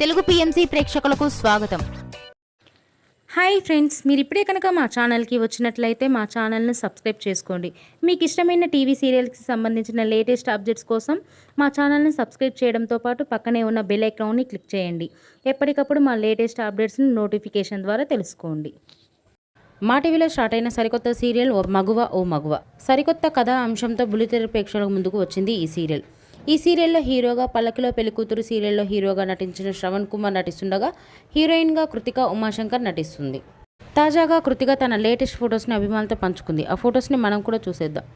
Telugu PMC ప్రేక్షకులకు స్వాగతం. Hi friends, మీరు ఇప్పుడే కనుక మా ఛానల్కి వచ్చినట్లయితే మా ఛానల్ని సబ్స్క్రైబ్ చేసుకోండి. మీకు ఇష్టమైన టీవీ సీరియల్స్కి సంబంధించిన లేటెస్ట్ అప్డేట్స్ కోసం మా ఛానల్ని సబ్స్క్రైబ్ చేయడంతో పాటు పక్కనే ఉన్న బెల్ ఐకాన్ని క్లిక్ చేయండి. ఎప్పటికప్పుడు మా లేటెస్ట్ అప్డేట్స్ని నోటిఫికేషన్ ద్వారా తెలుసుకోండి. మా టీవీలో స్టార్ట్ అయిన సరికొత్త సీరియల్ ఓ మగువ. సరికొత్త కథా అంశంతో బుల్లితెర ప్రేక్షకుల ముందుకు వచ్చింది ఈ సీరియల్. ఈ సీరియల్లో హీరోగా పల్లకిలో పెళ్లికూతురు సీరియల్లో హీరోగా నటించిన శ్రవణ్ కుమార్ నటిస్తుండగా హీరోయిన్గా కృతిక ఉమాశంకర్ నటిస్తుంది. తాజాగా కృతిక తన లేటెస్ట్ ఫొటోస్ని అభిమానులతో పంచుకుంది. ఆ ఫొటోస్ని మనం కూడా చూసేద్దాం.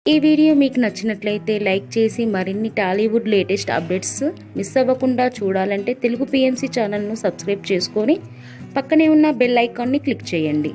ఈ వీడియో మీకు నచ్చినట్లయితే లైక్ చేసి మరిన్ని టాలీవుడ్ లేటెస్ట్ అప్డేట్స్ మిస్ అవ్వకుండా చూడాలంటే తెలుగు పిఎంసి ఛానల్ను సబ్స్క్రైబ్ చేసుకొని పక్కనే ఉన్న బెల్ ఐకాన్ని క్లిక్ చేయండి.